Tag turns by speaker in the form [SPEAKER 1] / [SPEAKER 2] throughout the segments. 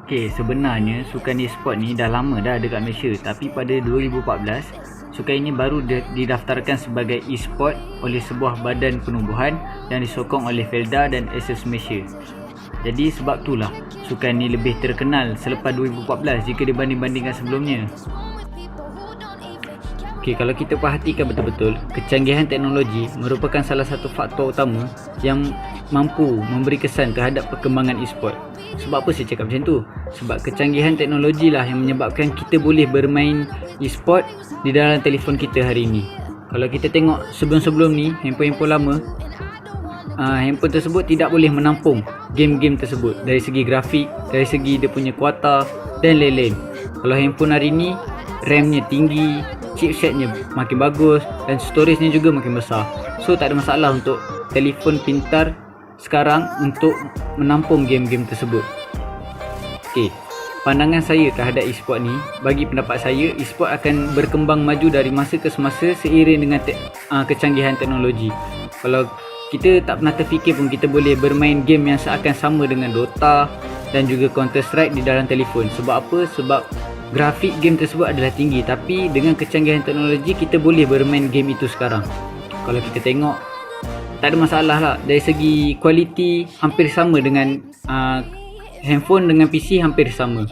[SPEAKER 1] Okay, sebenarnya sukan e-sport ni dah lama dah dekat Malaysia, tapi pada 2014 sukan ini baru didaftarkan sebagai e-sport oleh sebuah badan penubuhan yang disokong oleh Felda dan Asus Malaysia. Jadi sebab itulah sukan ni lebih terkenal selepas 2014 jika dibanding-bandingkan sebelumnya. Okay, kalau kita perhatikan betul-betul, kecanggihan teknologi merupakan salah satu faktor utama yang mampu memberi kesan terhadap perkembangan e-sport. Sebab apa saya cakap macam tu? Sebab kecanggihan teknologi lah yang menyebabkan kita boleh bermain e-sport di dalam telefon kita hari ini. Kalau kita tengok sebelum-sebelum ni, handphone-handphone lama, handphone tersebut tidak boleh menampung game-game tersebut dari segi grafik, dari segi dia punya kuota dan lain-lain. Kalau handphone hari ni, RAM-nya tinggi, chipsetnya makin bagus dan storage-nya juga makin besar. So tak ada masalah untuk telefon pintar sekarang untuk menampung game-game tersebut. Okay, pandangan saya terhadap e-sport ni, bagi pendapat saya, e-sport akan berkembang maju dari masa ke semasa seiring dengan kecanggihan teknologi. Kalau kita tak pernah terfikir pun kita boleh bermain game yang seakan sama dengan Dota dan juga Counter Strike di dalam telefon. Sebab apa? Sebab grafik game tersebut adalah tinggi, tapi dengan kecanggihan teknologi kita boleh bermain game itu sekarang. Kalau kita tengok, tak ada masalah lah. Dari segi kualiti hampir sama dengan handphone dengan PC hampir sama.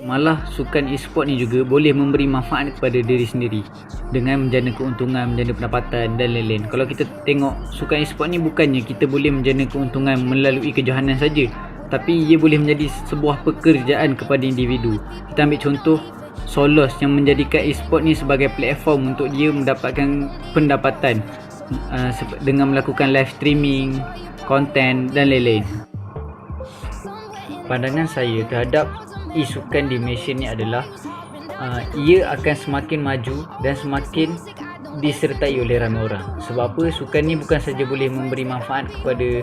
[SPEAKER 1] Malah sukan e-sport ni juga boleh memberi manfaat kepada diri sendiri dengan menjana keuntungan, menjana pendapatan dan lain-lain. Kalau kita tengok sukan e-sport ni bukannya kita boleh menjana keuntungan melalui kejohanan saja, tapi ia boleh menjadi sebuah pekerjaan kepada individu. Kita ambil contoh Solos yang menjadikan e-sport ni sebagai platform untuk dia mendapatkan pendapatan dengan melakukan live streaming, konten dan lain-lain. Pandangan saya terhadap e-sukan di Malaysia ni adalah ia akan semakin maju dan semakin disertai oleh ramai orang. Sebab apa? Sukan ni bukan saja boleh memberi manfaat kepada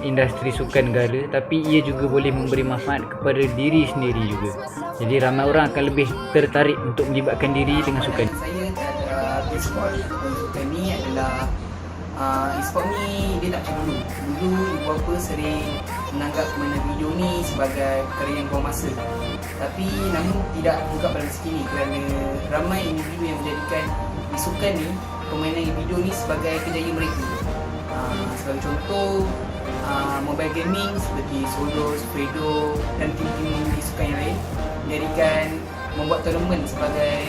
[SPEAKER 1] industri sukan negara, tapi ia juga boleh memberi manfaat kepada diri sendiri juga. Jadi ramai orang akan lebih tertarik untuk melibatkan diri dengan sukan.
[SPEAKER 2] Saya terhadap e-sport sukan ni adalah e-sport ni dia tak macam dulu. Dulu ibu bapa sering menganggap permainan video ni sebagai perkara yang buang masa. Tapi namun tidak juga pada masa kini, kerana ramai individu yang menjadikan sukan ni, permainan video ni sebagai kejayaan mereka. Sebagai contoh, mobile gaming seperti Solos, Fredo dan tim-tim sukan yang lain menjadikan membuat tournament sebagai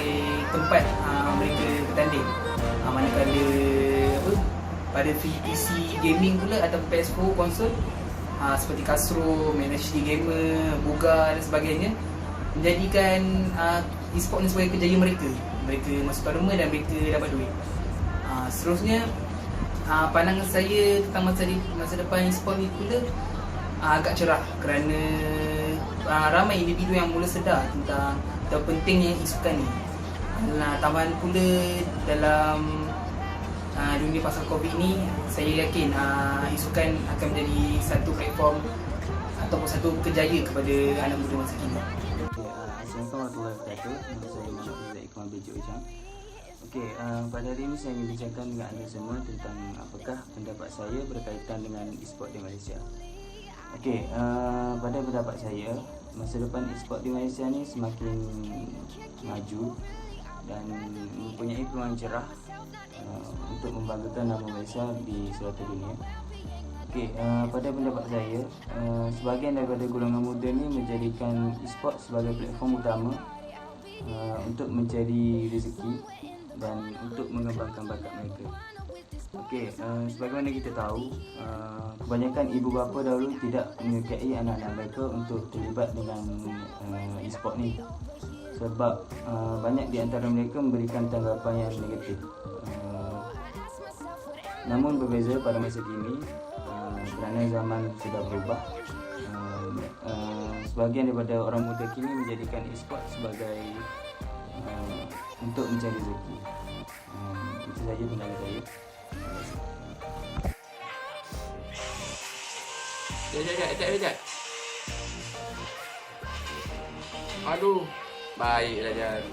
[SPEAKER 2] tempat mereka bertanding. Manakala pada PC gaming pula atau PS4 konsol seperti Castro, HD Gamer, Buga dan sebagainya menjadikan e-sport ni sebagai kejayaan mereka. Mereka masuk tournament dan mereka dapat duit. Seterusnya, pandangan saya tentang masa depan e-sport ni pula agak cerah kerana ramai individu yang mula sedar tentang pentingnya e-sukan ni. Tambahan pula dalam dunia pasal COVID ni, saya yakin e-sukan akan menjadi satu platform ataupun satu kejayaan kepada anak muda masa kini.
[SPEAKER 3] Assalamualaikum warahmatullahi wabarakatuh. Nama saya Muhammad Zaid Ikmal Bejo Ujang. Pada hari ini saya ingin bincangkan dengan anda semua tentang apakah pendapat saya berkaitan dengan e-sport di Malaysia. Pada pendapat saya, masa depan e-sport di Malaysia ni semakin maju dan mempunyai peluang cerah untuk membanggakan nama Malaysia di seluruh dunia. Pada pendapat saya, sebahagian daripada golongan muda ni menjadikan e-sport sebagai platform utama untuk mencari rezeki dan untuk mengembangkan bakat mereka. Sebagaimana kita tahu, kebanyakan ibu bapa dahulu tidak menyukai anak-anak mereka untuk terlibat dengan e-sport ni, sebab banyak di antara mereka memberikan tanggapan yang negatif. Namun berbeza pada masa kini, kerana zaman sudah berubah, sebahagian daripada orang muda kini menjadikan e-sport sebagai untuk mencari rezeki. Itu saja pandangan saya.
[SPEAKER 4] Sekejap. Aduh, baiklah Jan.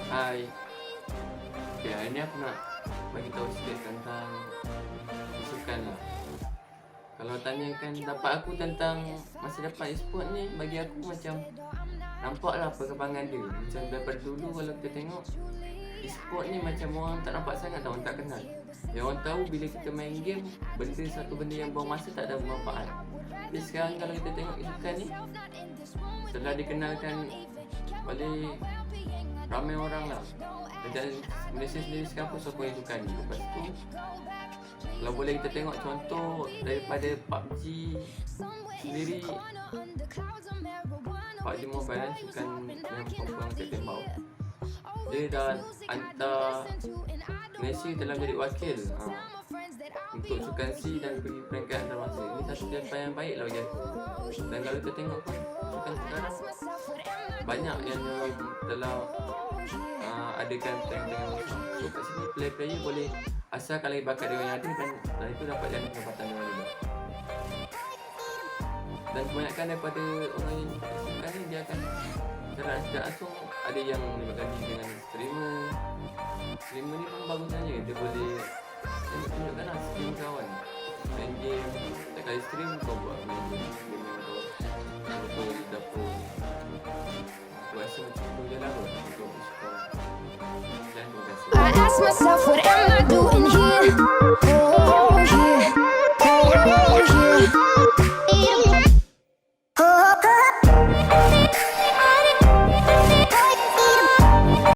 [SPEAKER 4] Hai. Hari ni aku nak bagi tahu sikit tentang sukan lah. Kalau tanyakan pendapat aku tentang masa depan e-sport ni, bagi aku macam nampaklah perkembangan dia. Macam daripada dulu kalau kita tengok e-sport ni macam orang tak nampak sangat tau, orang tak kenal. Yang orang tahu bila kita main game, satu benda yang buang masa tak ada manfaat. Tapi sekarang kalau kita tengok e-sukan ni, setelah dikenalkan oleh ramai orang lah. Dan Malaysia sendiri sekarang pun sokong e-sukan ni. Lepas tu, kalau boleh kita tengok contoh daripada PUBG sendiri, PUBG Mobile kan, sukan yang perempuan kita tembak. Dia dah hantar Malaysia telah jadi wakil untuk sukan C dan pergi peringkat antarabangsa. Ini satu capai yang baik lah bagi aku. Dan kalau kita tengok pun sukan sekarang banyak yang telah adakan pertandingan. So kat sini player-player boleh asalkan lagi bakat dia yang ada dan itu dapat jadi pendapatan dia juga. Dan kebanyakan daripada orang yang sukan ni dia akan secara tidak langsung ada yang melibatkan diri dengan streamer ni pun bagus saja. Dia boleh tunjukkan lah skill kawan main game, tak kali stream kau buat main game betul dapur. Aku rasa macam tu je lah kot untuk suka. Dan terima kasih.
[SPEAKER 5] I ask myself, what am I doing here? Oh.